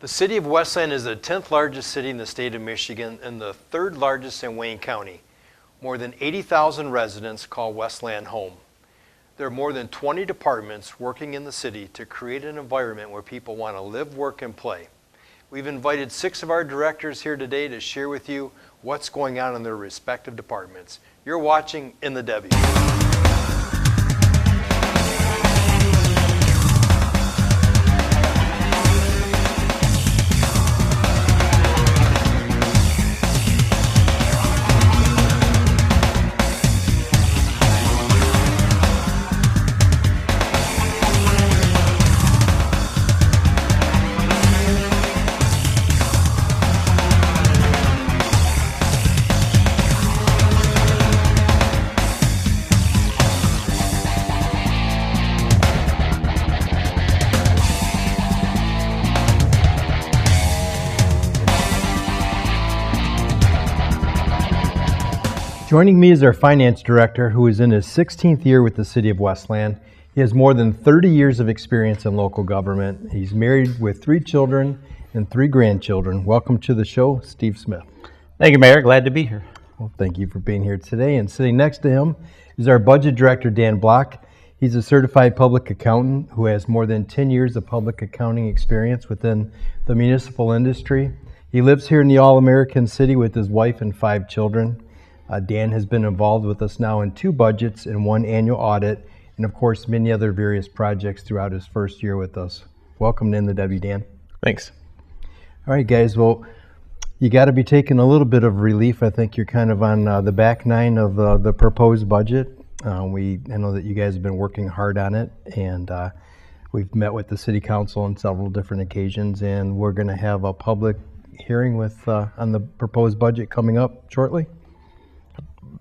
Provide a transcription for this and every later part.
The City of Westland is the 10th largest city in the state of Michigan and the 3rd largest in Wayne County. More than 80,000 residents call Westland home. There are more than 20 departments working in the city to create an environment where people want to live, work, and play. We've invited 6 of our directors here today to share with you what's going on in their respective departments. You're watching In the W. Joining me is our finance director, who is in his 16th year with the City of Westland. He has more than 30 years of experience in local government. He's married with 3 children and 3 grandchildren. Welcome to the show, Steve Smith. Thank you, Mayor. Glad to be here. Well, thank you for being here today. And sitting next to him is our budget director, Dan Block. He's a certified public accountant who has more than 10 years of public accounting experience within the municipal industry. He lives here in the All-American City with his wife and 5 children. Dan has been involved with us now in 2 budgets and 1 annual audit, and of course many other various projects throughout his first year with us. Welcome to In the W, Dan. Thanks. All right, guys. Well, you got to be taking a little bit of relief. I think you're kind of on the back 9 of the proposed budget. I know that you guys have been working hard on it, and we've met with the City Council on several different occasions, and we're going to have a public hearing on the proposed budget coming up shortly.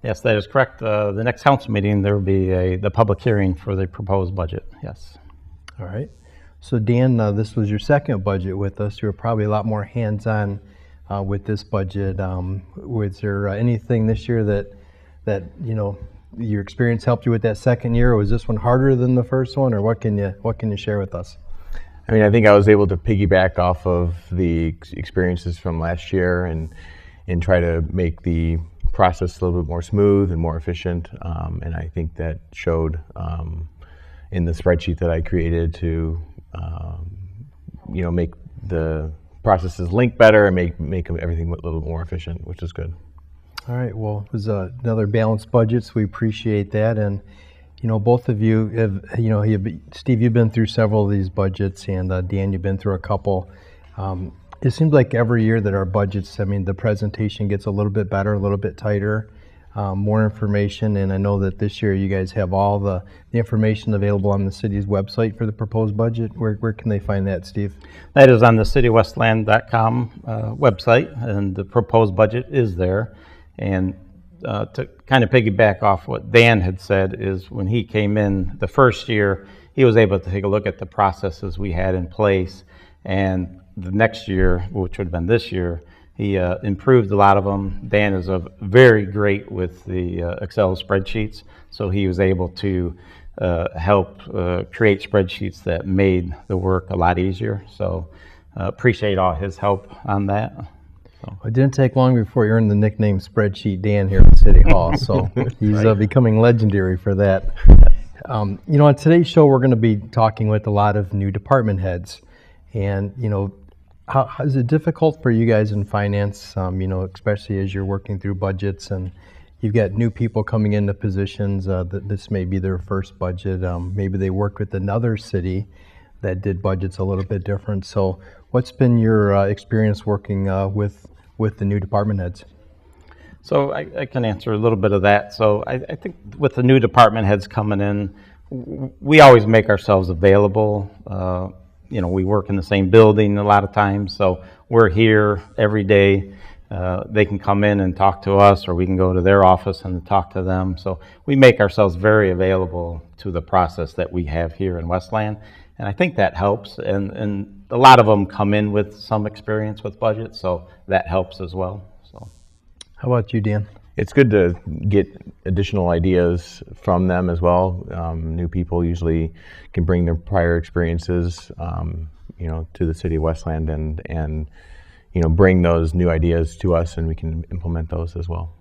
Yes, that is correct. The next council meeting, there will be the public hearing for the proposed budget. Yes. All right. So Dan, this was your second budget with us. You were probably a lot more hands-on with this budget. Was there anything this year that your experience helped you with that second year, or was this one harder than the first one, or what can you share with us? I mean, I think I was able to piggyback off of the experiences from last year and try to make the process a little bit more smooth and more efficient, and I think that showed in the spreadsheet that I created to make the processes link better and make everything a little more efficient, which is good. All right. Well, it was another balanced budget, so we appreciate that. And both of you have, Steve, you've been through several of these budgets, and Dan, you've been through a couple. It seems like every year that our budgets, the presentation gets a little bit better, a little bit tighter, more information, and I know that this year you guys have all the information available on the city's website for the proposed budget. Where can they find that, Steve? That is on the citywestland.com website, and the proposed budget is there. And to kind of piggyback off what Dan had said, is when he came in the first year, he was able to take a look at the processes we had in place, and the next year, which would have been this year, he improved a lot of them. Dan is very great with the Excel spreadsheets, so he was able to help create spreadsheets that made the work a lot easier. So appreciate all his help on that. So. It didn't take long before you earned the nickname Spreadsheet Dan here at City Hall, so he's becoming legendary for that. On today's show, we're going to be talking with a lot of new department heads, and how is it difficult for you guys in finance, especially as you're working through budgets and you've got new people coming into positions that this may be their first budget. Maybe they worked with another city that did budgets a little bit different. So what's been your experience working with the new department heads? So I can answer a little bit of that. So I think with the new department heads coming in, we always make ourselves available. We work in the same building a lot of times, so we're here every day. They can come in and talk to us, or we can go to their office and talk to them. So we make ourselves very available to the process that we have here in Westland, and I think that helps. And a lot of them come in with some experience with budget, so that helps as well. So, how about you, Dan? It's good to get additional ideas from them as well. New people usually can bring their prior experiences, to the City of Westland and bring those new ideas to us, and we can implement those as well.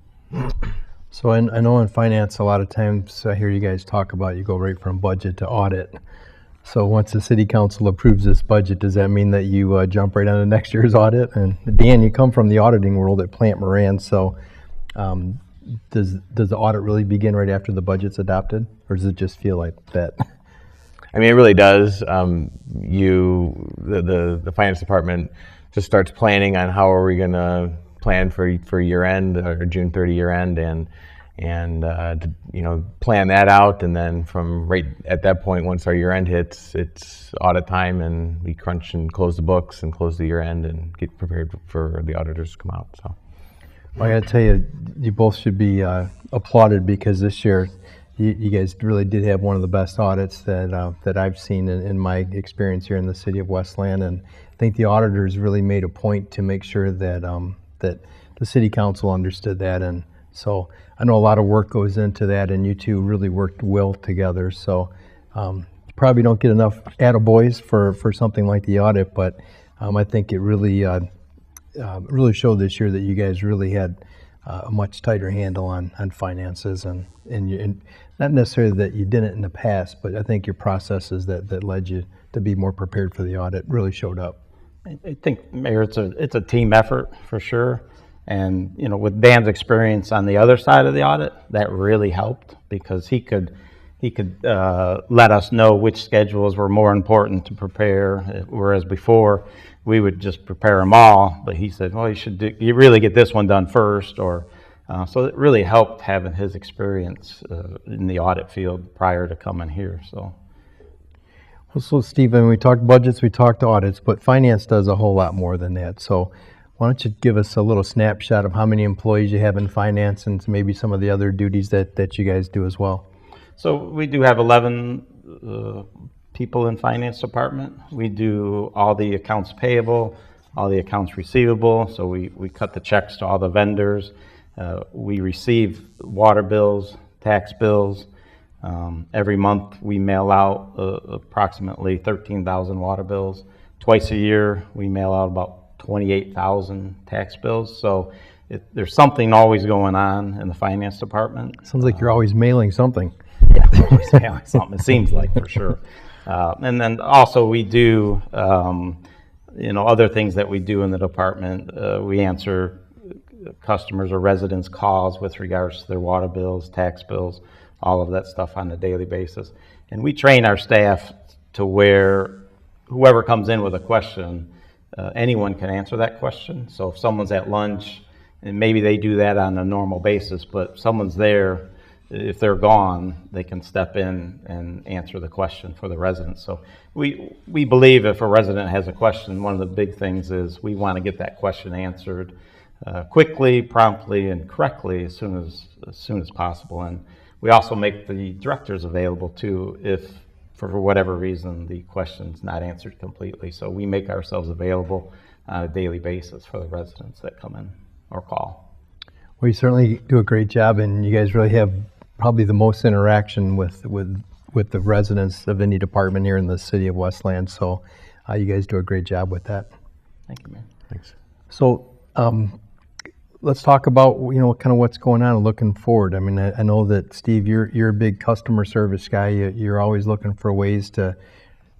So I know in finance, a lot of times I hear you guys talk about you go right from budget to audit. So once the city council approves this budget, does that mean that you jump right on to next year's audit? And Dan, you come from the auditing world at Plant Moran, so does the audit really begin right after the budget's adopted, or does it just feel like that? I mean, it really does. The finance department just starts planning on how are we going to plan for year end or June 30 year end, and plan that out, and then from right at that point, once our year end hits, it's audit time, and we crunch and close the books and close the year end and get prepared for the auditors to come out. So, well, I got to tell you, you both should be applauded, because this year you guys really did have one of the best audits that I've seen in my experience here in the City of Westland, and I think the auditors really made a point to make sure that that the City Council understood that, and so I know a lot of work goes into that, and you two really worked well together. So you probably don't get enough attaboys for something like the audit, but I think it really showed this year that you guys really had a much tighter handle on finances, and not necessarily that you didn't in the past, but I think your processes that led you to be more prepared for the audit really showed up. I think, Mayor, it's a team effort for sure. And with Dan's experience on the other side of the audit, that really helped, because he could let us know which schedules were more important to prepare, whereas before we would just prepare them all. But he said, well, you really get this one done first, or so it really helped having his experience in the audit field prior to coming here. So Stephen, we talked budgets, we talked audits, but finance does a whole lot more than that. So why don't you give us a little snapshot of how many employees you have in finance, and maybe some of the other duties that you guys do as well? So we do have 11 people in finance department. We do all the accounts payable, all the accounts receivable. So we cut the checks to all the vendors. We receive water bills, tax bills. Every month we mail out approximately 13,000 water bills. Twice a year we mail out about 28,000 tax bills. So there's something always going on in the finance department. Sounds like you're always mailing something. Yeah, always mailing something. It seems like, for sure. And then also we do, other things that we do in the department. We answer customers or residents' calls with regards to their water bills, tax bills, all of that stuff on a daily basis. And we train our staff to where whoever comes in with a question, anyone can answer that question. So if someone's at lunch, and maybe they do that on a normal basis, but someone's there, if they're gone, they can step in and answer the question for the residents. So we believe if a resident has a question, one of the big things is we want to get that question answered quickly, promptly, and correctly as soon as possible. And we also make the directors available too if, for whatever reason, the question's not answered completely. So we make ourselves available on a daily basis for the residents that come in or call. Well, you certainly do a great job, and you guys really have probably the most interaction with the residents of any department here in the City of Westland. So you guys do a great job with that. Thank you, man. Thanks. So let's talk about kind of what's going on and looking forward. I mean, I know that Steve, you're a big customer service guy. You're always looking for ways to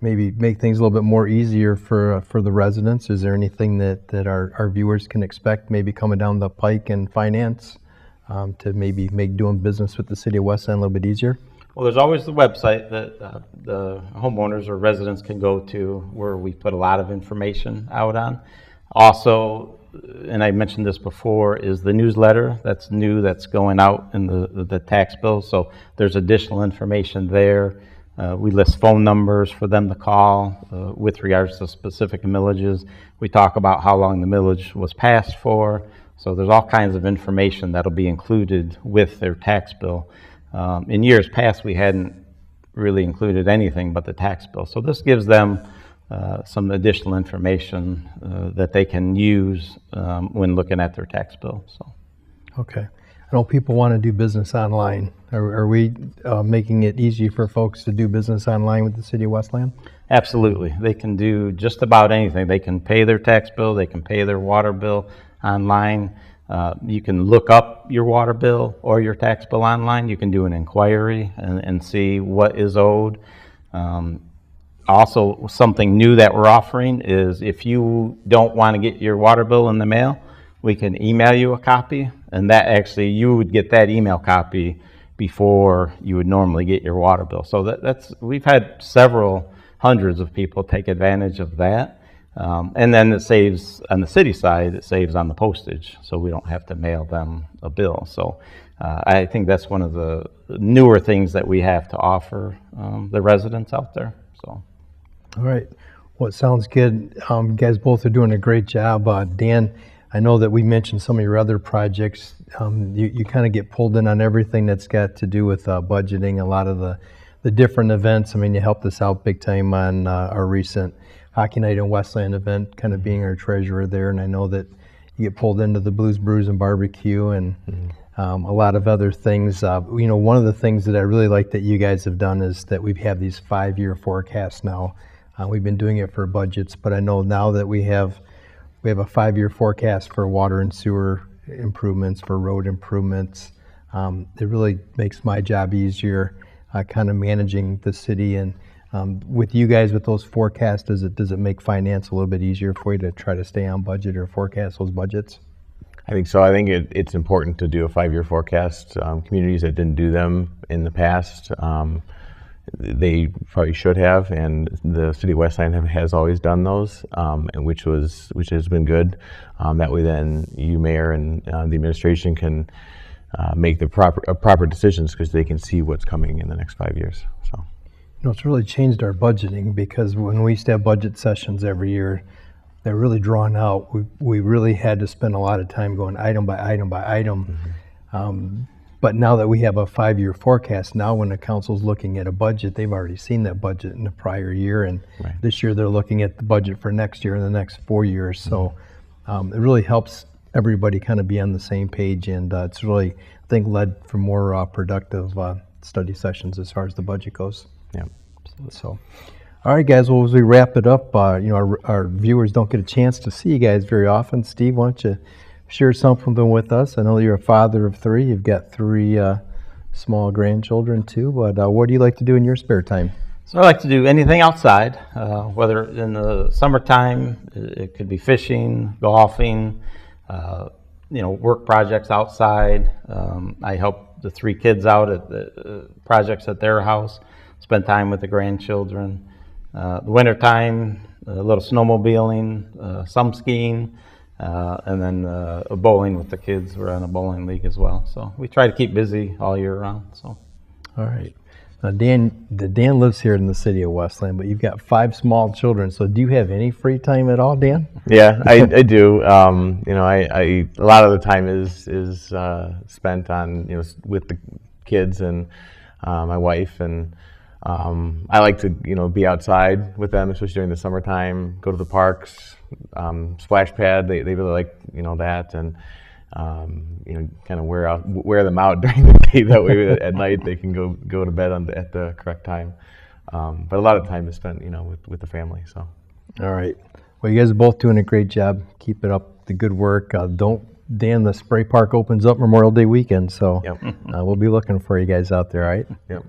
maybe make things a little bit more easier for the residents. Is there anything that our viewers can expect maybe coming down the pike in finance to maybe make doing business with the City of Westland a little bit easier? Well, there's always the website that the homeowners or residents can go to, where we put a lot of information out on. Also, and I mentioned this before, is the newsletter that's new, that's going out in the tax bill. So there's additional information there. We list phone numbers for them to call with regards to specific millages. We talk about how long the millage was passed for. So there's all kinds of information that'll be included with their tax bill. In years past, we hadn't really included anything but the tax bill. So this gives them some additional information that they can use when looking at their tax bill. So, okay. I know people want to do business online. Are we making it easy for folks to do business online with the City of Westland? Absolutely. They can do just about anything. They can pay their tax bill, they can pay their water bill online. You can look up your water bill or your tax bill online. You can do an inquiry and see what is owed. Also, something new that we're offering is if you don't want to get your water bill in the mail, we can email you a copy, and that actually, you would get that email copy before you would normally get your water bill. So we've had several hundreds of people take advantage of that. And then it saves, on the city side, it saves on the postage, so we don't have to mail them a bill. So I think that's one of the newer things that we have to offer the residents out there. So, all right. Well, it sounds good. You guys both are doing a great job. Dan, I know that we mentioned some of your other projects. You kind of get pulled in on everything that's got to do with budgeting, a lot of the different events. I mean, you helped us out big time on our recent Hockey Night in Westland event, kind of being our treasurer there. And I know that you get pulled into the Blues Brews and Barbecue and a lot of other things. One of the things that I really like that you guys have done is that we have these 5-year forecasts now. We've been doing it for budgets, but I know now that we have a 5-year forecast for water and sewer improvements, for road improvements. It really makes my job easier, kind of managing the city. And with you guys, with those forecasts, does it make finance a little bit easier for you to try to stay on budget or forecast those budgets? I think so. I think it's important to do a 5-year forecast. Communities that didn't do them in the past, they probably should have, and the City of Westland has always done those, and which has been good. That way, then you, Mayor, and the administration can make the proper decisions because they can see what's coming in the next 5 years. So, it's really changed our budgeting, because when we used to have budget sessions every year, they're really drawn out. We really had to spend a lot of time going item by item by item. But now that we have a 5-year forecast, now when the council's looking at a budget, they've already seen that budget in the prior year, and this year they're looking at the budget for next year and the next 4 years. So it really helps everybody kind of be on the same page, and it's really, I think, led for more productive study sessions as far as the budget goes. Yeah. So, all right, guys. Well, as we wrap it up, our viewers don't get a chance to see you guys very often. Steve, why don't you share something with us? I know you're a father of 3. You've got 3 small grandchildren too. But what do you like to do in your spare time? So I like to do anything outside, whether in the summertime, it could be fishing, golfing, work projects outside. I help the 3 kids out at the projects at their house, spend time with the grandchildren. The wintertime, a little snowmobiling, some skiing, and then bowling with the kids. We're on a bowling league as well. So we try to keep busy all year round. So, all right. Now, Dan lives here in the City of Westland, but you've got 5 small children. So do you have any free time at all, Dan? Yeah, I do. I a lot of the time is spent on with the kids and my wife, and I like to be outside with them, especially during the summertime. Go to the parks, splash pad. They really like that, and kind of wear them out during the day. That way, at night they can go to bed at the correct time. But a lot of time is spent with the family. So, all right. Well, you guys are both doing a great job. Keep it up, the good work. Dan, the spray park opens up Memorial Day weekend, so we'll be looking for you guys out there. All right. Yep.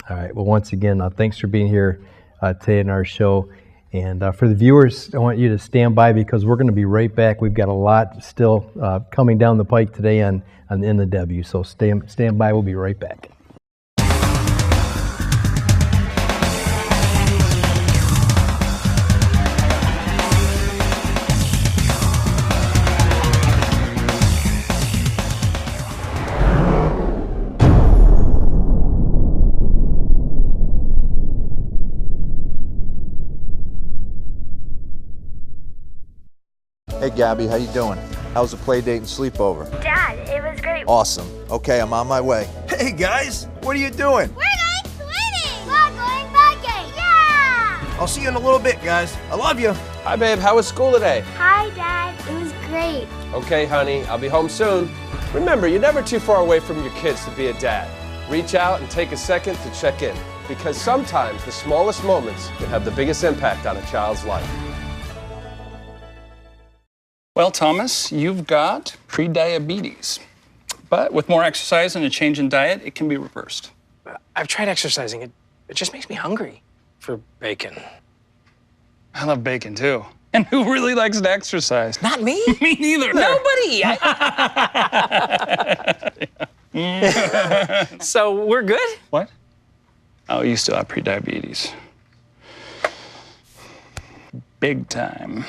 All right. Well, once again, thanks for being here today in our show. And for the viewers, I want you to stand by, because we're going to be right back. We've got a lot still coming down the pike today on In the W. So stand by. We'll be right back. Hey Gabby, how you doing? How's the play date and sleepover? Dad, it was great. Awesome. Okay, I'm on my way. Hey guys, what are you doing? We're going swimming. We're going biking. Yeah! I'll see you in a little bit, guys. I love you. Hi babe, how was school today? Hi Dad, it was great. Okay honey, I'll be home soon. Remember, you're never too far away from your kids to be a dad. Reach out and take a second to check in. because sometimes the smallest moments can have the biggest impact on a child's life. Well, Thomas, you've got prediabetes. But with more exercise and a change in diet, it can be reversed. I've tried exercising. It just makes me hungry for bacon. I love bacon, too. And who really likes to exercise? Not me. Me neither. Nobody. So we're good? What? Oh, you still have prediabetes. Big time.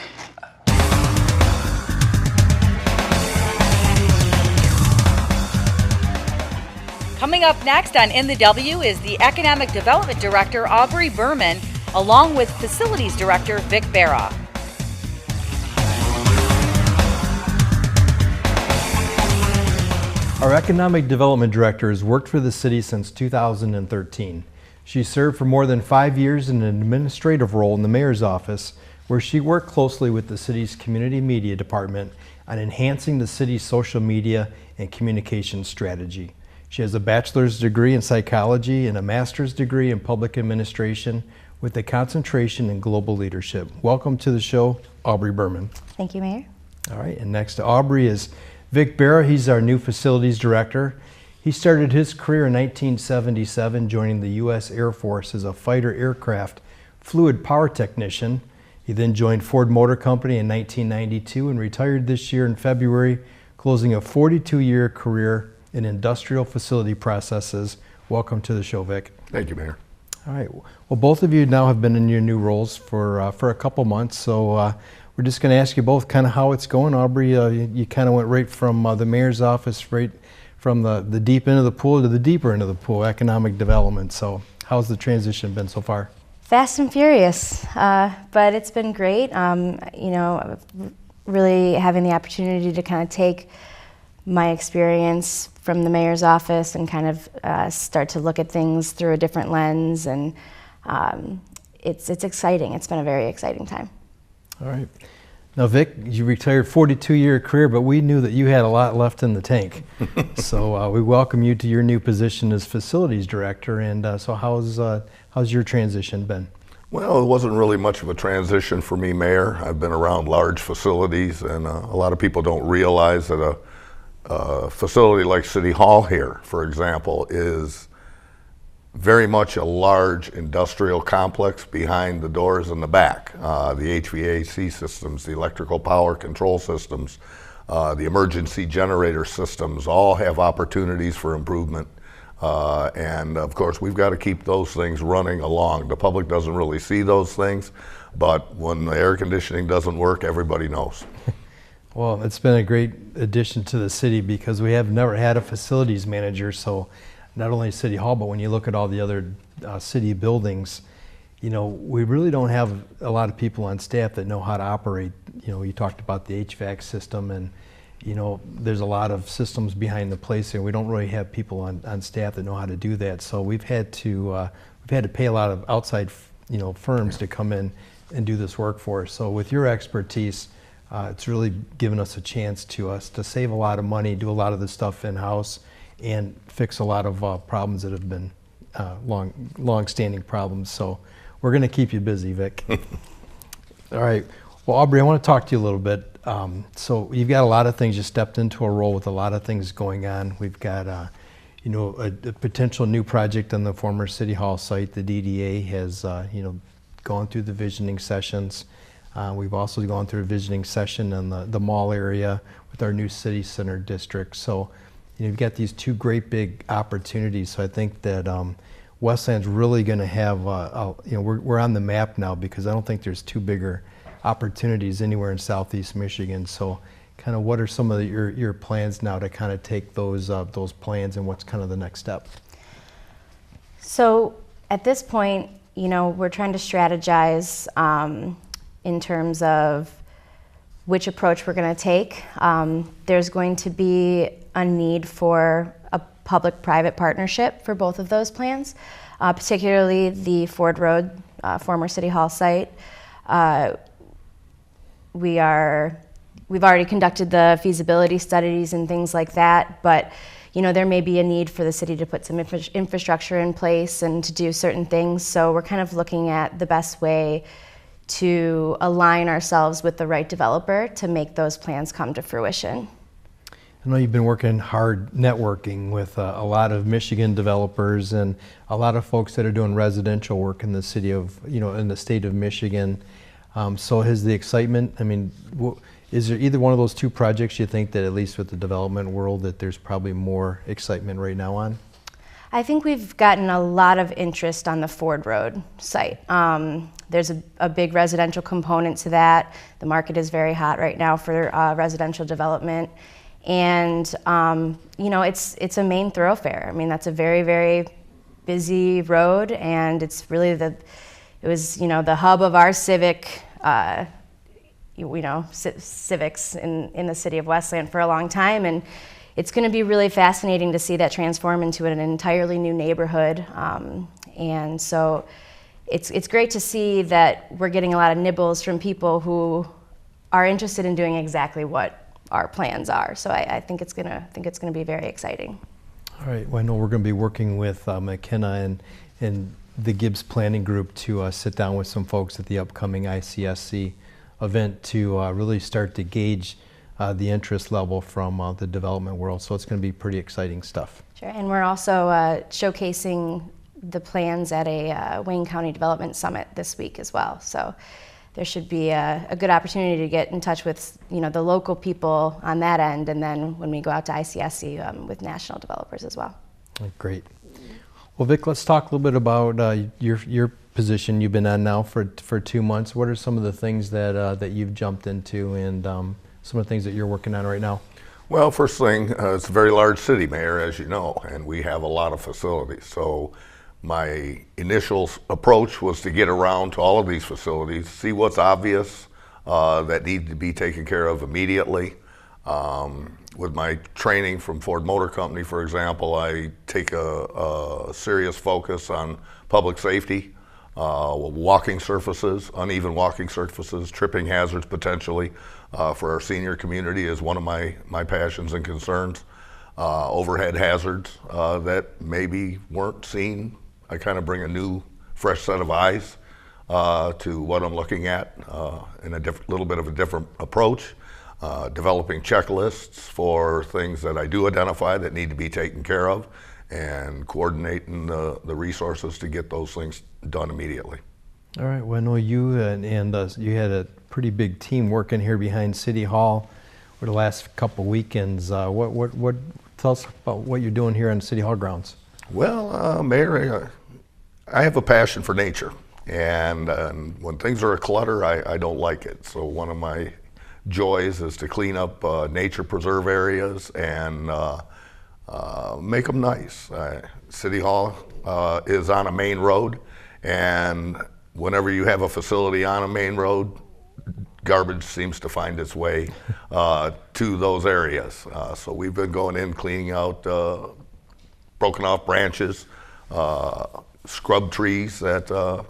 Coming up next on In the W is the Economic Development Director, Aubrey Berman, along with Facilities Director, Vic Barra. Our Economic Development Director has worked for the city since 2013. She served for more than 5 years in an administrative role in the mayor's office, where she worked closely with the city's community media department on enhancing the city's social media and communication strategy. She has a bachelor's degree in psychology and a master's degree in public administration with a concentration in global leadership. Welcome to the show, Aubrey Berman. Thank you, Mayor. All right, and next to Aubrey is Vic Barra. He's our new facilities director. He started his career in 1977, joining the U.S. Air Force as a fighter aircraft fluid power technician. He then joined Ford Motor Company in 1992 and retired this year in February, closing a 42-year career in industrial facility processes. Welcome to the show, Vic. Thank you, Mayor. All right. Well, both of you now have been in your new roles for a couple months, so we're just going to ask you both kind of how it's going. Aubrey, you kind of went right from the mayor's office, right from the deep end of the pool to the deeper end of the pool, economic development. So how's the transition been so far? Fast and furious, but it's been great. Really having the opportunity to kind of take my experience from the mayor's office and kind of start to look at things through a different lens, and it's exciting. It's been a very exciting time. All right. Now, Vic, you retired 42-year career, but we knew that you had a lot left in the tank. So we welcome you to your new position as facilities director. And so how's your transition been? Well, it wasn't really much of a transition for me, Mayor. I've been around large facilities, and a lot of people don't realize that a facility like City Hall here, for example, is very much a large industrial complex behind the doors in the back. The HVAC systems, the electrical power control systems, the emergency generator systems all have opportunities for improvement. And of course, we've got to keep those things running along. The public doesn't really see those things, but when the air conditioning doesn't work, everybody knows. Well, it's been a great addition to the city because we have never had a facilities manager. So not only City Hall, but when you look at all the other city buildings, we really don't have a lot of people on staff that know how to operate. You talked about the HVAC system, and there's a lot of systems behind the place, and we don't really have people on staff that know how to do that. So we've had to pay a lot of outside firms to come in and do this work for us. So with your expertise, it's really given us a chance to save a lot of money, do a lot of the stuff in-house, and fix a lot of problems that have been long-standing problems. So we're going to keep you busy, Vic. All right. Well, Aubrey, I want to talk to you a little bit. So you've got a lot of things. You stepped into a role with a lot of things going on. We've got, a potential new project on the former City Hall site. The DDA has, gone through the visioning sessions. We've also gone through a visioning session in the mall area with our new city center district. So you've got these two great big opportunities. So I think that Westland's really going to have, we're on the map now because I don't think there's two bigger opportunities anywhere in Southeast Michigan. So kind of what are some of your plans now to kind of take those plans, and what's kind of the next step? So at this point, we're trying to strategize in terms of which approach we're going to take. There's going to be a need for a public-private partnership for both of those plans, particularly the Ford Road former City Hall site. We've already conducted the feasibility studies and things like that, but there may be a need for the city to put some infrastructure in place and to do certain things. So we're kind of looking at the best way to align ourselves with the right developer to make those plans come to fruition. I know you've been working hard networking with a lot of Michigan developers and a lot of folks that are doing residential work in the city of, in the state of Michigan. So has the excitement, is there either one of those two projects you think that at least with the development world that there's probably more excitement right now on? I think we've gotten a lot of interest on the Ford Road site. There's a big residential component to that. The market is very hot right now for residential development. And it's a main thoroughfare. That's a very, very busy road, and it's really the hub of our civics in the city of Westland for a long time, and it's going to be really fascinating to see that transform into an entirely new neighborhood. And so it's great to see that we're getting a lot of nibbles from people who are interested in doing exactly what our plans are. So I think it's gonna be very exciting. All right. Well, I know we're going to be working with McKenna and the Gibbs Planning Group to sit down with some folks at the upcoming ICSC event to really start to gauge the interest level from the development world. So it's going to be pretty exciting stuff. Sure. And we're also showcasing the plans at a Wayne County Development Summit this week as well. So there should be a good opportunity to get in touch with the local people on that end, and then when we go out to ICSC with national developers as well. Great. Well, Vic, let's talk a little bit about your position you've been on now for 2 months. What are some of the things that you've jumped into, and some of the things that you're working on right now? Well, first thing, it's a very large city, Mayor, as you know, and we have a lot of facilities. So my initial approach was to get around to all of these facilities, see what's obvious that need to be taken care of immediately. With my training from Ford Motor Company, for example, I take a serious focus on public safety, walking surfaces, uneven walking surfaces, tripping hazards potentially for our senior community is one of my passions and concerns. Overhead hazards that maybe weren't seen. I kind of bring a new, fresh set of eyes to what I'm looking at in a little bit of a different approach. Developing checklists for things that I do identify that need to be taken care of, and coordinating the resources to get those things done immediately. All right. Well, I know you and you had a pretty big team working here behind City Hall for the last couple weekends. What tell us about what you're doing here on City Hall grounds? Well, Mayor, I have a passion for nature, and when things are a clutter, I don't like it. So one of my joys is to clean up nature preserve areas and make them nice. City Hall is on a main road, and whenever you have a facility on a main road, garbage seems to find its way to those areas. So we've been going in, cleaning out broken off branches, scrub trees that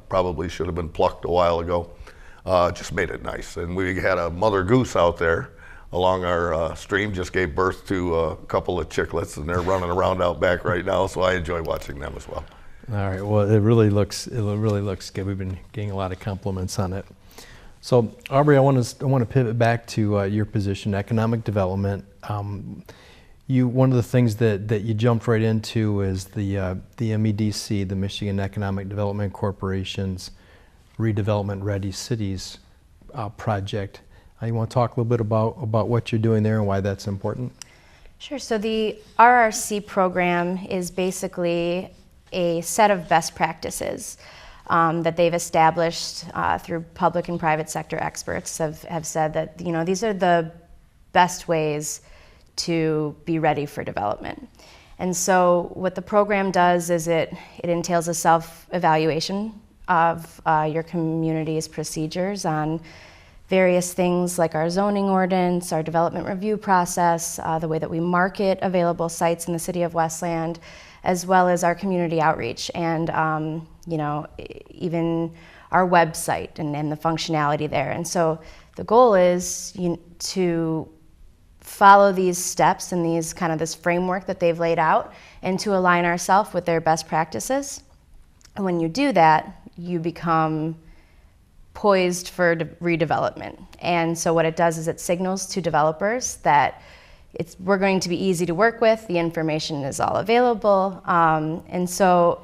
probably should have been plucked a while ago. Just made it nice. And we had a mother goose out there along our stream, just gave birth to a couple of chicklets, and they're running around out back right now, so I enjoy watching them as well. All right. Well, it really looks good. We've been getting a lot of compliments on it. So, Aubrey, I want to pivot back to your position, economic development. One of the things that you jumped right into is the MEDC, the Michigan Economic Development Corporation's Redevelopment Ready Cities project. You want to talk a little bit about what you're doing there and why that's important? Sure. So the RRC program is basically a set of best practices that they've established through public and private sector experts have said that these are the best ways to be ready for development. And so what the program does is it entails a self-evaluation of your community's procedures on various things like our zoning ordinance, our development review process, the way that we market available sites in the City of Westland, as well as our community outreach and even our website and the functionality there. And so the goal is to follow these steps and this framework that they've laid out, and to align ourselves with their best practices. And when you do that, you become poised for redevelopment. And so what it does is it signals to developers that we're going to be easy to work with, the information is all available. And so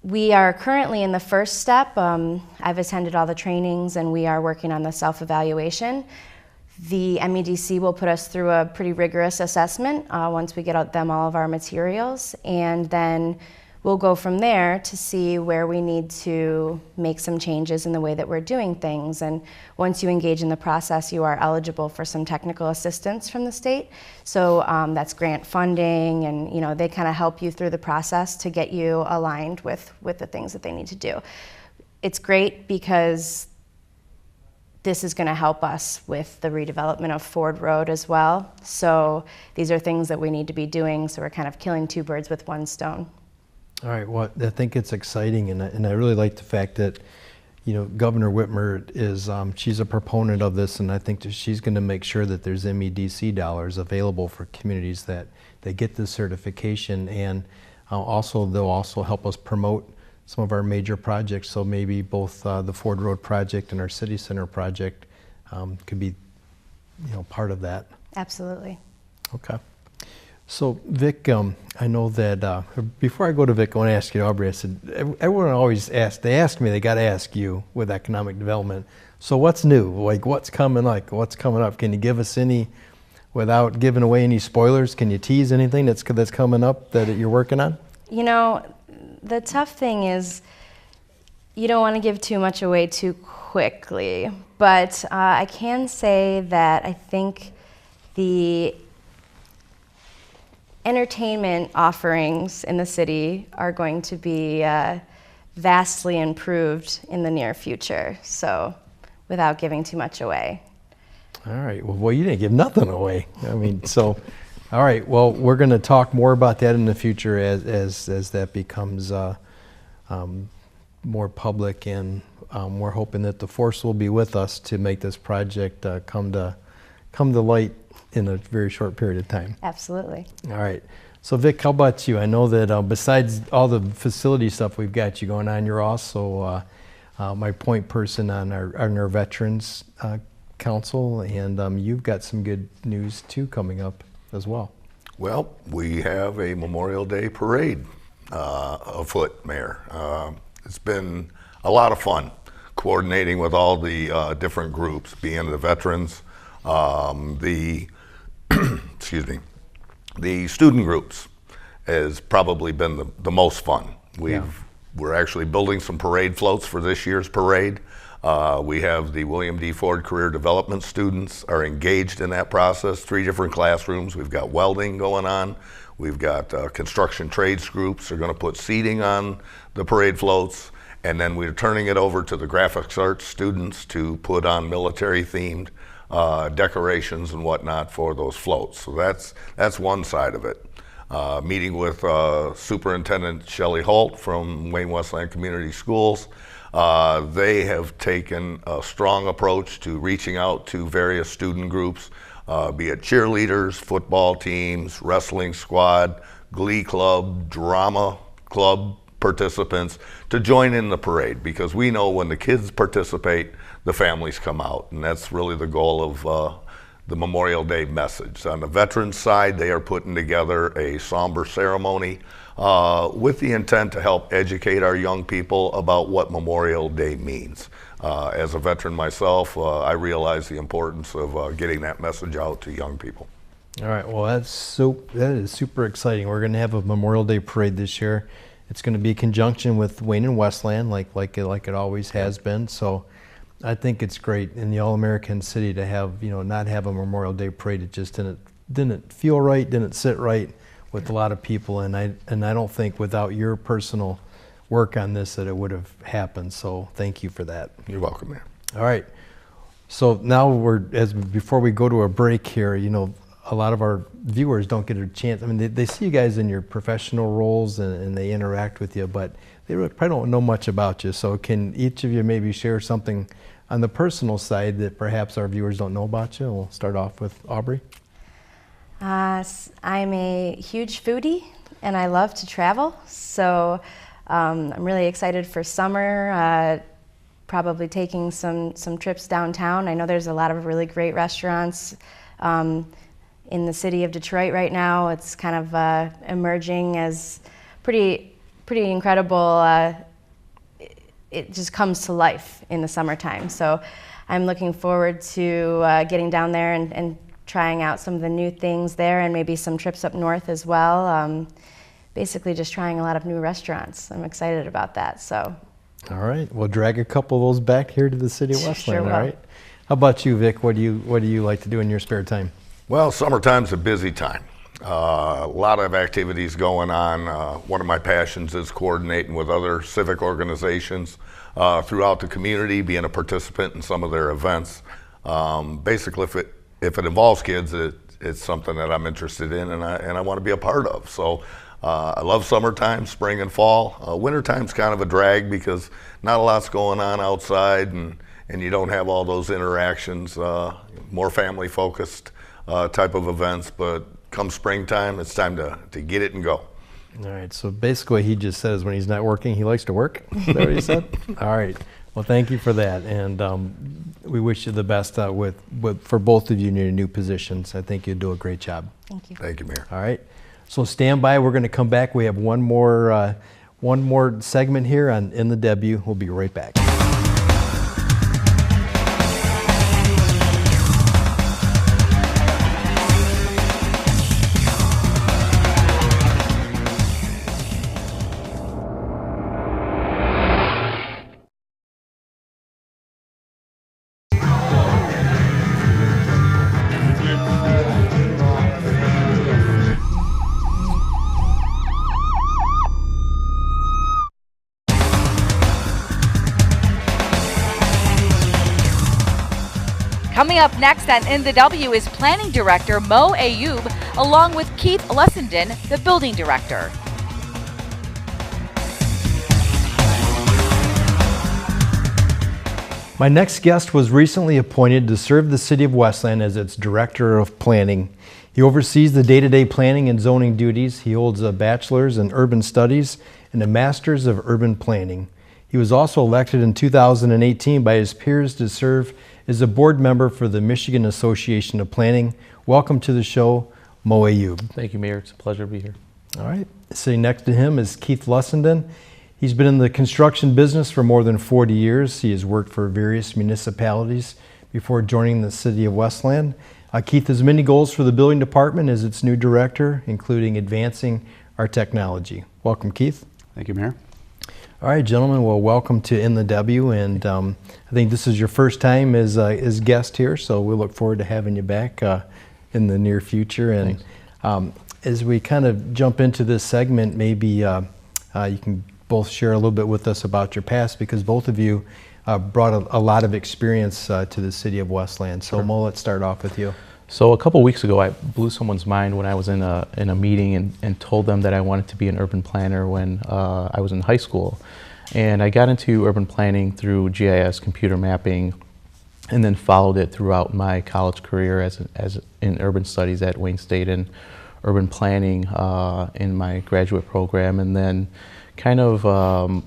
we are currently in the first step. I've attended all the trainings and we are working on the self-evaluation. The MEDC will put us through a pretty rigorous assessment once we get them all of our materials, and then we'll go from there to see where we need to make some changes in the way that we're doing things. And once you engage in the process, you are eligible for some technical assistance from the state. So that's grant funding, and they kind of help you through the process to get you aligned with the things that they need to do. It's great because this is going to help us with the redevelopment of Ford Road as well. So these are things that we need to be doing, so we're kind of killing two birds with one stone. All right, well, I think it's exciting, and I really like the fact that, Governor Whitmer is, she's a proponent of this, and I think that she's going to make sure that there's MEDC dollars available for communities that they get this certification, and they'll also help us promote some of our major projects. So maybe both the Ford Road project and our City Center project could be, part of that. Absolutely. Okay. So Vic, I know that, before I go to Vic, I want to ask you, Aubrey, I said, everyone always asks, they ask me, they got to ask you with economic development. So what's new? Like what's coming up? Can you give us any, without giving away any spoilers, can you tease anything that's coming up that you're working on? The tough thing is you don't want to give too much away too quickly, but I can say that I think the entertainment offerings in the city are going to be vastly improved in the near future, so without giving too much away. All right, well, you didn't give nothing away. All right, well, we're going to talk more about that in the future as that becomes more public, and we're hoping that the force will be with us to make this project come to light in a very short period of time. Absolutely. All right. So Vic, how about you? I know that besides all the facility stuff we've got you going on, you're also my point person on our Veterans Council, and you've got some good news too coming up as well. Well, we have a Memorial Day parade afoot, Mayor. It's been a lot of fun coordinating with all the different groups, being the veterans, the student groups has probably been the most fun. We're actually building some parade floats for this year's parade. We have the William D. Ford Career Development students are engaged in that process, 3 different classrooms. We've got welding going on. We've got construction trades groups are going to put seating on the parade floats. And then we're turning it over to the graphics arts students to put on military themed decorations and whatnot for those floats. So that's one side of it. Meeting with Superintendent Shelley Holt from Wayne Westland Community Schools. They have taken a strong approach to reaching out to various student groups, be it cheerleaders, football teams, wrestling squad, glee club, drama club participants to join in the parade, because we know when the kids participate, the families come out, and that's really the goal of the Memorial Day message. On the veterans side, they are putting together a somber ceremony with the intent to help educate our young people about what Memorial Day means. As a veteran myself, I realize the importance of getting that message out to young people. All right, well, that is super exciting. We're going to have a Memorial Day parade this year. It's going to be in conjunction with Wayne and Westland, like it always has been. So I think it's great in the all-American city to have, not have a Memorial Day parade. It just didn't feel right, didn't sit right with a lot of people, and I don't think without your personal work on this that it would have happened. So thank you for that. You're welcome, man. All right. So now before we go to a break here, a lot of our viewers don't get a chance. I mean, they see you guys in your professional roles and they interact with you, but they probably don't know much about you. So can each of you maybe share something on the personal side that perhaps our viewers don't know about you? We'll start off with Aubrey. I'm a huge foodie and I love to travel, so I'm really excited for summer, probably taking some trips downtown. I know there's a lot of really great restaurants in the city of Detroit right now. It's kind of emerging as pretty incredible. It just comes to life in the summertime. So I'm looking forward to getting down there and trying out some of the new things there, and maybe some trips up north as well. Basically just trying a lot of new restaurants. I'm excited about that. So. All right, we'll drag a couple of those back here to the City of Westland. Sure will. All right. How about you, Vic? What do you like to do in your spare time? Well, summertime's a busy time. A lot of activities going on. One of my passions is coordinating with other civic organizations throughout the community, being a participant in some of their events. Basically, if it involves kids, it's something that I'm interested in and I want to be a part of. So I love summertime, spring and fall. Wintertime's kind of a drag because not a lot's going on outside and you don't have all those interactions, more family focused type of events, but come springtime, it's time to get it and go. All right, so basically he just says when he's not working, he likes to work. Is that what he said? All right, well, thank you for that. And we wish you the best for both of you in your new positions. I think you'll do a great job. Thank you. Thank you, Mayor. All right, so stand by. We're going to come back. We have one more segment here on In the W. We'll be right back. Coming up next on In the W is Planning Director Mo Ayoub, along with Keith Lessenden, the Building Director. My next guest was recently appointed to serve the City of Westland as its Director of Planning. He oversees the day-to-day planning and zoning duties. He holds a bachelor's in urban studies and a master's of urban planning. He was also elected in 2018 by his peers to serve as a board member for the Michigan Association of Planning. Welcome to the show, Mo Ayoub. Thank you, Mayor. It's a pleasure to be here. All right. Sitting next to him is Keith Lessenden. He's been in the construction business for more than 40 years. He has worked for various municipalities before joining the City of Westland. Keith has many goals for the building department as its new director, including advancing our technology. Welcome, Keith. Thank you, Mayor. All right, gentlemen. Well, welcome to In the W, and I think this is your first time as guest here, so we look forward to having you back in the near future. And as we kind of jump into this segment, maybe you can both share a little bit with us about your past, because both of you brought a lot of experience to the City of Westland. So, Mo, let's start off with you. So a couple weeks ago, I blew someone's mind when I was in a meeting and told them that I wanted to be an urban planner when I was in high school. And I got into urban planning through GIS, computer mapping, and then followed it throughout my college career as in urban studies at Wayne State and urban planning in my graduate program, and then kind of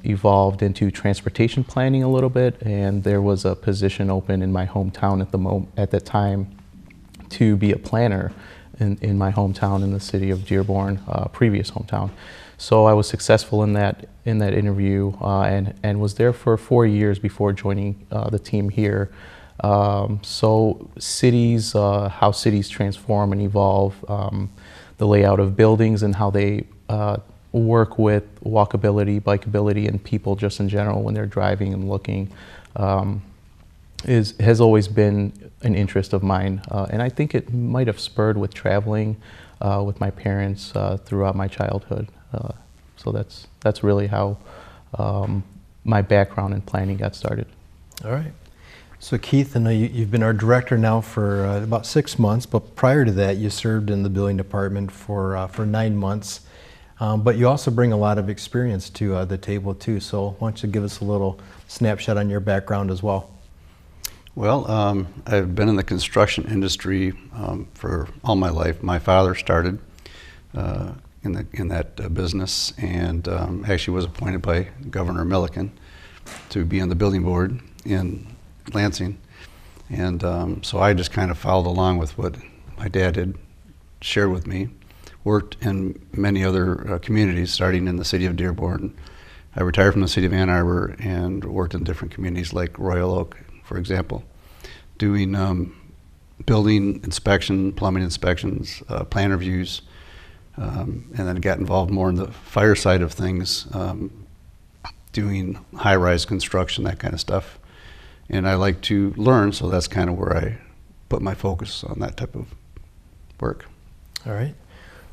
evolved into transportation planning a little bit. And there was a position open in my hometown at that time to be a planner in my hometown in the city of Dearborn, previous hometown. So I was successful in that interview and was there for 4 years before joining the team here. So cities, how cities transform and evolve, the layout of buildings and how they work with walkability, bikeability, and people just in general when they're driving and looking, has always been an interest of mine, and I think it might have spurred with traveling with my parents throughout my childhood. So that's really how my background in planning got started. All right. So Keith, I know you've been our director now for about 6 months, but prior to that, you served in the building department for 9 months. But you also bring a lot of experience to the table too. So why don't you give us a little snapshot on your background as well? Well, I've been in the construction industry for all my life. My father started in that business, and actually was appointed by Governor Milliken to be on the building board in Lansing. And so I just kind of followed along with what my dad had shared with me. Worked in many other communities, starting in the city of Dearborn. I retired from the city of Ann Arbor and worked in different communities like Royal Oak, for example, doing building inspection, plumbing inspections, plan reviews, and then got involved more in the fire side of things, doing high-rise construction, that kind of stuff. And I like to learn, so that's kind of where I put my focus on that type of work. All right.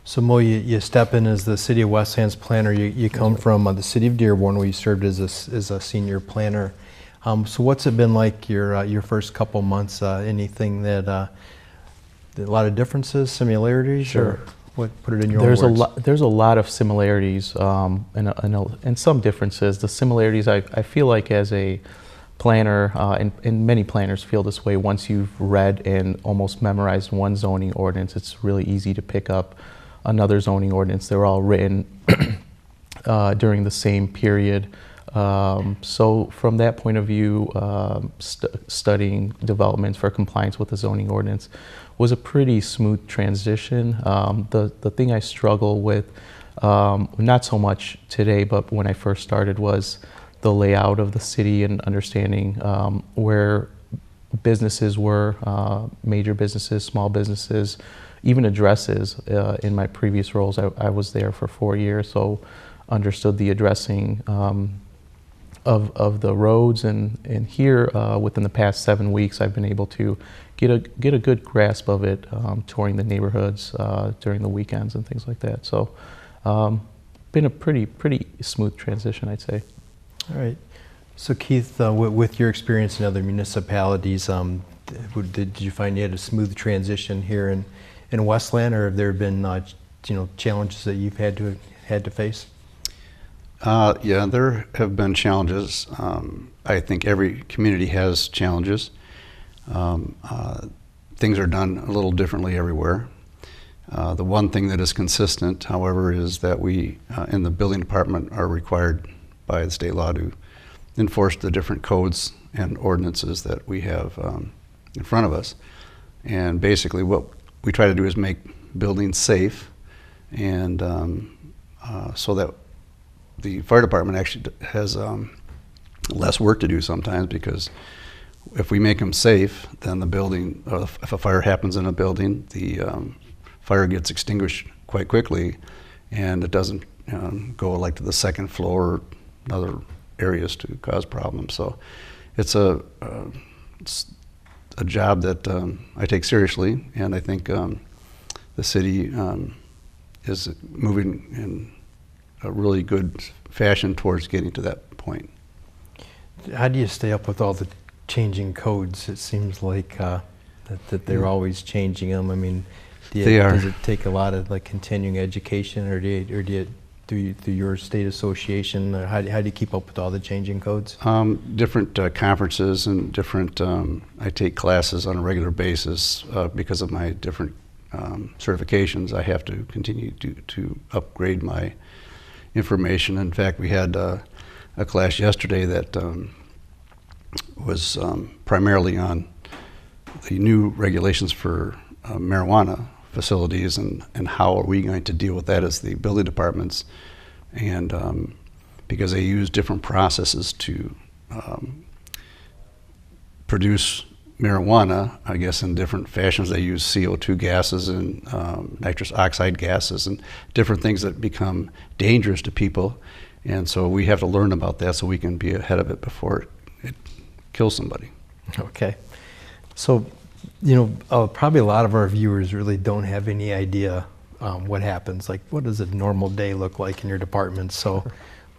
So Mo, you step in as the City of Westland's planner. You come from the city of Dearborn, where you served as a senior planner. So what's it been like your first couple months? Anything that a lot of differences, similarities, Sure. or what? Put it in your own words. There's a lot of similarities and some differences. The similarities, I feel like as a planner, and many planners feel this way, once you've read and almost memorized one zoning ordinance, it's really easy to pick up another zoning ordinance. They're all written during the same period. So from that point of view, studying developments for compliance with the zoning ordinance was a pretty smooth transition. The thing I struggle with, not so much today, but when I first started, was the layout of the city and understanding where businesses were, major businesses, small businesses, even addresses. In my previous roles, I was there for 4 years, so understood the addressing of the roads, and here within the past 7 weeks, I've been able to get a good grasp of it, touring the neighborhoods during the weekends and things like that. So, been a pretty smooth transition, I'd say. All right. So Keith, with your experience in other municipalities, did you find you had a smooth transition here in Westland, or have there been challenges that you've had to face? Yeah, there have been challenges. I think every community has challenges. Things are done a little differently everywhere. The one thing that is consistent, however, is that we in the building department are required by the state law to enforce the different codes and ordinances that we have in front of us. And basically what we try to do is make buildings safe, and so that the fire department actually has less work to do sometimes, because if we make them safe, then the building, or if a fire happens in a building, the fire gets extinguished quite quickly, and it doesn't go like to the second floor or other areas to cause problems. So it's a job that I take seriously, and I think the city is moving in a really good fashion towards getting to that point. How do you stay up with all the changing codes? It seems like that they're always changing them. I mean, does it take a lot of continuing education, or do you through your state association, or how do you keep up with all the changing codes? Different conferences and different, I take classes on a regular basis because of my different certifications. I have to continue to upgrade my information. In fact, we had a class yesterday that was primarily on the new regulations for marijuana facilities, and how are we going to deal with that as the building departments, and because they use different processes to produce marijuana, I guess in different fashions. They use CO2 gases and nitrous oxide gases and different things that become dangerous to people, and so we have to learn about that so we can be ahead of it before it kills somebody. Okay. So, probably a lot of our viewers really don't have any idea what happens. Like, what does a normal day look like in your department? So,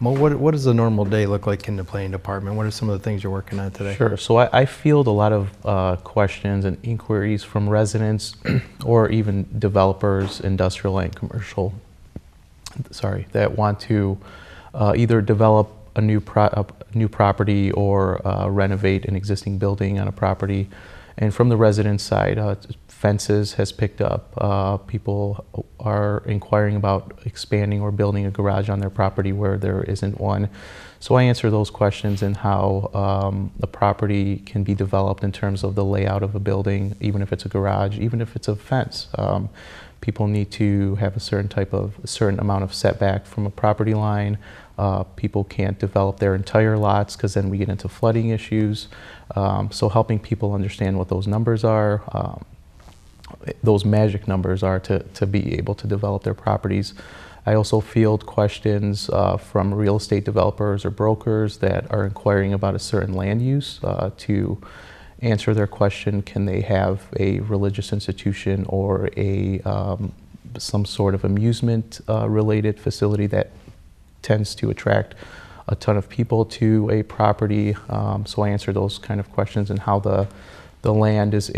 Mo, what does a normal day look like in the planning department? What are some of the things you're working on today? Sure. So I field a lot of questions and inquiries from residents or even developers, industrial and commercial, that want to either develop a new property or renovate an existing building on a property. And from the resident side, fences has picked up. People are inquiring about expanding or building a garage on their property where there isn't one. So I answer those questions and how the property can be developed in terms of the layout of a building, even if it's a garage, even if it's a fence. People need to have a certain amount of setback from a property line. People can't develop their entire lots because then we get into flooding issues. So helping people understand what those numbers are, those magic numbers are to be able to develop their properties. I also field questions from real estate developers or brokers that are inquiring about a certain land use to answer their question, can they have a religious institution or some sort of amusement related facility that tends to attract a ton of people to a property. So I answer those kind of questions and how the land is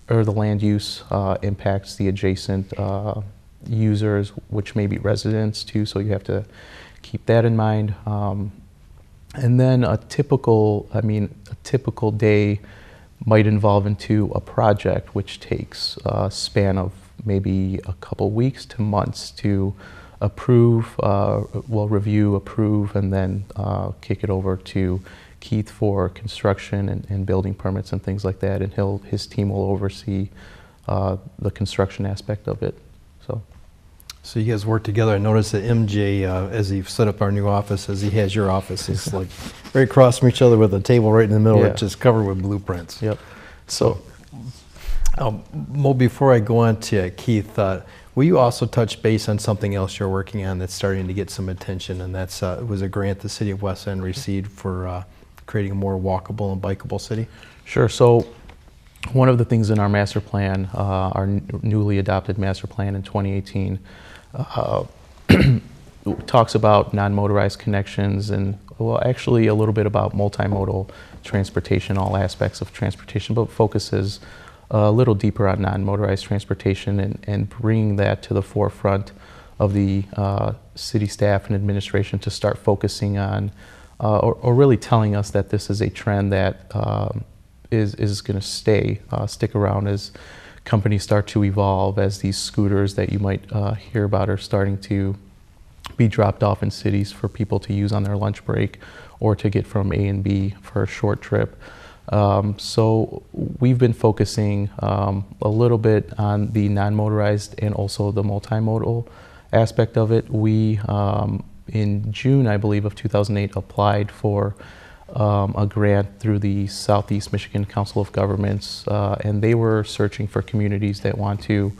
the land use impacts the adjacent users, which may be residents too. So you have to keep that in mind. And then a typical day might involve into a project which takes a span of maybe a couple weeks to months to approve, review, approve, and then kick it over to Keith for construction and building permits and things like that. And his team will oversee the construction aspect of it. So you guys work together. I noticed that MJ, as he set up our new office, as he has your office, is like right across from each other with a table right in the middle, which is covered with blueprints. Yep. So, Mo, before I go on to Keith, will you also touch base on something else you're working on that's starting to get some attention, and that's it was a grant the City of Westland received for creating a more walkable and bikeable city? Sure. So one of the things in our master plan, our newly adopted master plan in 2018, talks about non-motorized connections and, well, actually a little bit about multimodal transportation, all aspects of transportation, but focuses a little deeper on non-motorized transportation and bringing that to the forefront of the city staff and administration to start focusing on, or really telling us that this is a trend that is going to stick around as companies start to evolve, as these scooters that you might hear about are starting to be dropped off in cities for people to use on their lunch break or to get from A and B for a short trip. So we've been focusing a little bit on the non-motorized and also the multimodal aspect of it. We, in June, I believe, of 2008, applied for a grant through the Southeast Michigan Council of Governments, and they were searching for communities that want to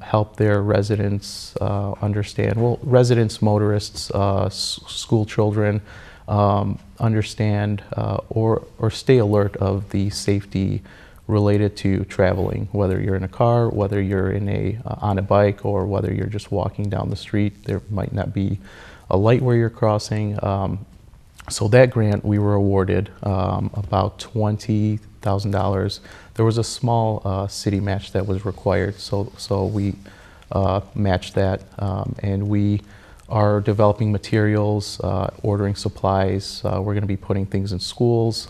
help their residents understand, well, residents, motorists, school children, understand or stay alert of the safety related to traveling, whether you're in a car, whether you're on a bike, or whether you're just walking down the street. There might not be a light where you're crossing. So that grant, we were awarded about $20,000. There was a small city match that was required, so we matched that, and we are developing materials, ordering supplies. We're going to be putting things in schools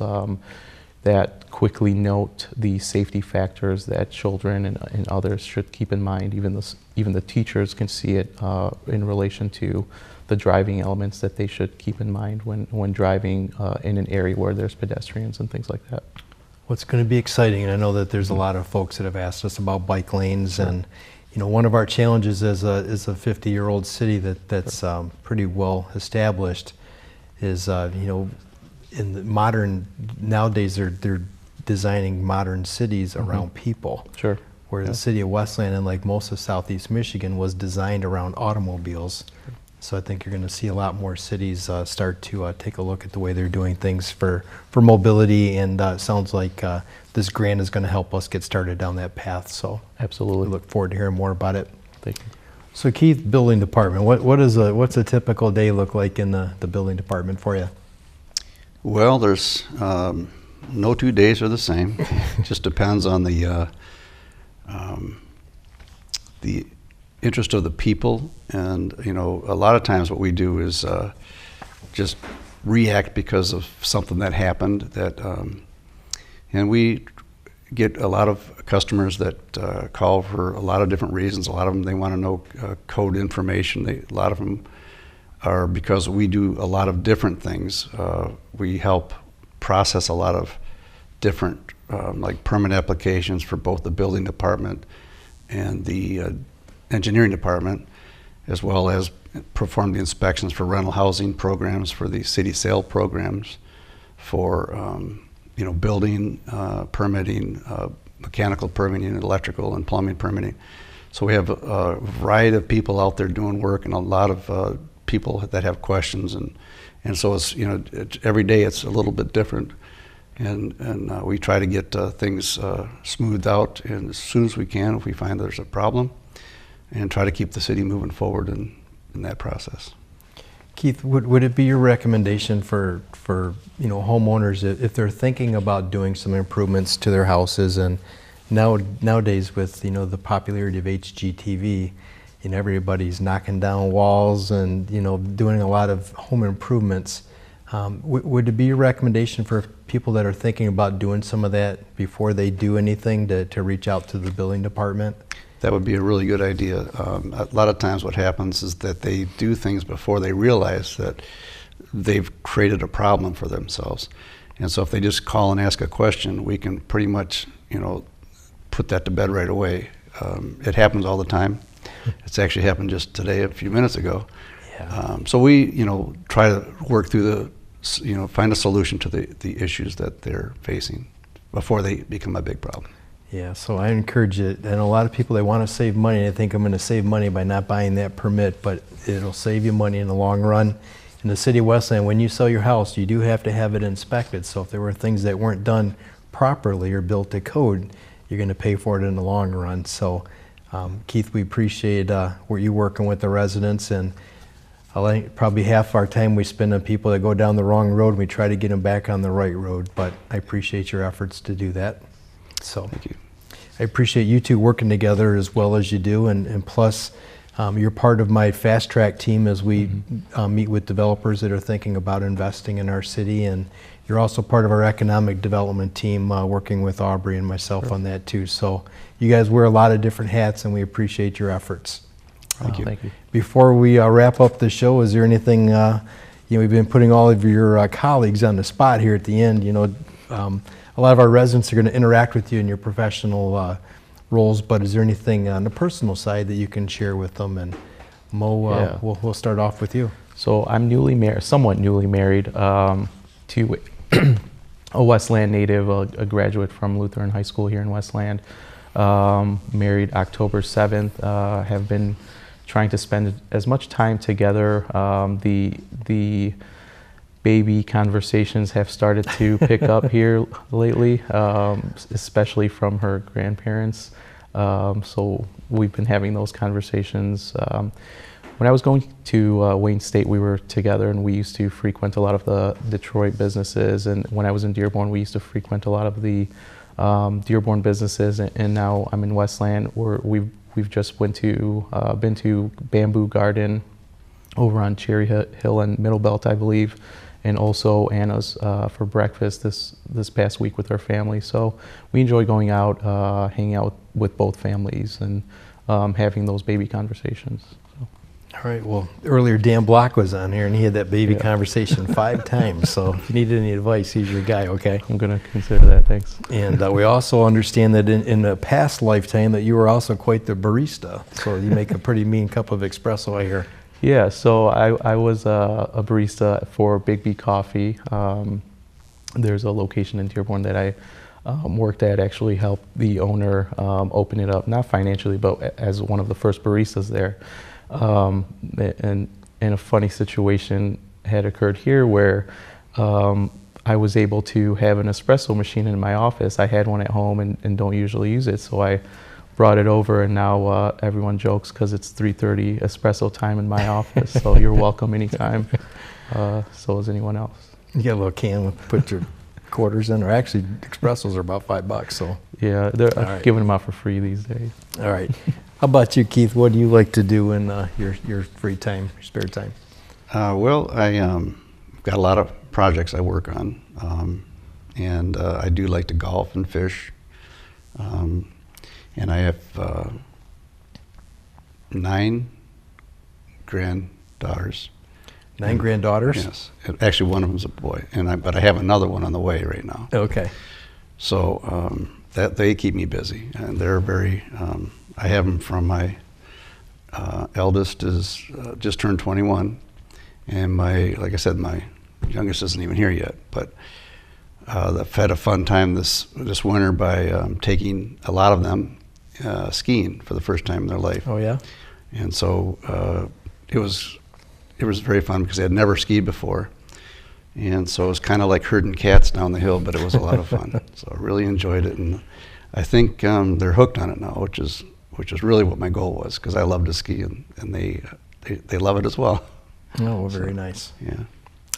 that quickly note the safety factors that children and others should keep in mind. Even the teachers can see it in relation to the driving elements that they should keep in mind when driving in an area where there's pedestrians and things like that. What's going to be exciting, and I know that there's a lot of folks that have asked us about bike lanes, and you know, one of our challenges as a 50-year-old city that's pretty well established is you know, in the nowadays they're designing modern cities around people. Sure. Where the City of Westland, and like most of Southeast Michigan, was designed around automobiles. So I think you're going to see a lot more cities start to take a look at the way they're doing things for mobility, and it sounds like this grant is going to help us get started down that path. So absolutely, we look forward to hearing more about it. Thank you. So Keith, building department, what's a typical day look like in the building department for you? Well, there's no 2 days are the same. It just depends on the interest of the people, and you know, a lot of times what we do is just react because of something that happened. And we get a lot of customers that call for a lot of different reasons. A lot of them, they want to know code information. A lot of them are because we do a lot of different things. We help process a lot of different like permit applications for both the building department and the engineering department, as well as perform the inspections for rental housing programs, for the city sale programs, for building permitting, mechanical permitting, electrical and plumbing permitting. So we have a variety of people out there doing work, and a lot of people that have questions, and so it's every day it's a little bit different, and we try to get things smoothed out, and as soon as we can, if we find there's a problem, and try to keep the city moving forward in that process. Keith, would it be your recommendation for homeowners if they're thinking about doing some improvements to their houses, and nowadays with the popularity of HGTV, everybody's knocking down walls and doing a lot of home improvements, would it be your recommendation for people that are thinking about doing some of that before they do anything to reach out to the building department? That would be a really good idea. A lot of times what happens is that they do things before they realize that they've created a problem for themselves. And so if they just call and ask a question, we can pretty much, put that to bed right away. It happens all the time. It's actually happened just today, a few minutes ago. Yeah. So we, try to work through find a solution to the issues that they're facing before they become a big problem. Yeah, so I encourage it. And a lot of people, they want to save money. They think I'm going to save money by not buying that permit, but it'll save you money in the long run. In the City of Westland, when you sell your house, you do have to have it inspected. So if there were things that weren't done properly or built to code, you're going to pay for it in the long run. So Keith, we appreciate you working with the residents, and probably half our time we spend on people that go down the wrong road, and we try to get them back on the right road. But I appreciate your efforts to do that. So thank you. I appreciate you two working together as well as you do, and plus you're part of my fast track team as we meet with developers that are thinking about investing in our city, and you're also part of our economic development team working with Aubrey and myself on that too. So you guys wear a lot of different hats, and we appreciate your efforts. Thank you. Thank you. Before we wrap up the show, is there anything, we've been putting all of your colleagues on the spot here at the end. A lot of our residents are going to interact with you in your professional roles, but is there anything on the personal side that you can share with them? And Mo, we'll start off with you. So I'm somewhat newly married to a Westland native, a graduate from Lutheran High School here in Westland. Married October 7th. Have been trying to spend as much time together. The baby conversations have started to pick up here lately, especially from her grandparents. So we've been having those conversations. When I was going to Wayne State, we were together, and we used to frequent a lot of the Detroit businesses. And when I was in Dearborn, we used to frequent a lot of the Dearborn businesses. And now I'm in Westland, where we've just been to Bamboo Garden over on Cherry Hill and Middle Belt, I believe, and also Anna's for breakfast this past week with our family. So we enjoy going out, hanging out with both families, and having those baby conversations. So. All right, well, earlier Dan Block was on here, and he had that baby conversation 5 times, so if you need any advice, he's your guy, okay? I'm going to consider that, thanks. And we also understand that in a past lifetime that you were also quite the barista, so you make a pretty mean cup of espresso, I hear. Yeah, so I was a barista for Big B Coffee. There's a location in Dearborn that I worked at, actually helped the owner open it up, not financially, but as one of the first baristas there. And a funny situation had occurred here where I was able to have an espresso machine in my office. I had one at home and don't usually use it, so I brought it over, and now everyone jokes because it's 3:30 espresso time in my office, so you're welcome anytime. So is anyone else. You got a little can, put your quarters in, or actually espressos are about $5, so. Yeah, they're giving them out for free these days. All right. How about you, Keith? What do you like to do in your free time, your spare time? Well, got a lot of projects I work on, and I do like to golf and fish, and I have 9 granddaughters. 9 granddaughters? Yes. And actually, one of them's a boy, but I have another one on the way right now. Okay. So that they keep me busy, and they're very. I have them from my eldest is just turned 21, and like I said, my youngest isn't even here yet. But I've had a fun time this winter by taking a lot of them skiing for the first time in their life. Oh yeah. And so it was very fun because they had never skied before, and so it was kind of like herding cats down the hill, but it was a lot of fun. So I really enjoyed it, and I think they're hooked on it now, which is really what my goal was, because I love to ski, and they love it as well. Oh, well, very nice. Yeah.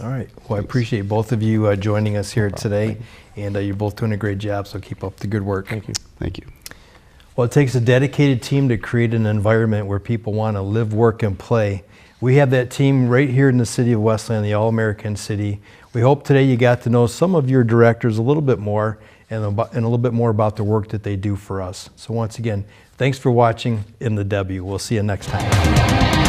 All right. Well, I appreciate both of you joining us here today, and you're both doing a great job, so keep up the good work. Thank you. Thank you. Well, it takes a dedicated team to create an environment where people want to live, work, and play. We have that team right here in the City of Westland, the All-American City. We hope today you got to know some of your directors a little bit more and a little bit more about the work that they do for us. So once again, thanks for watching In the W. We'll see you next time.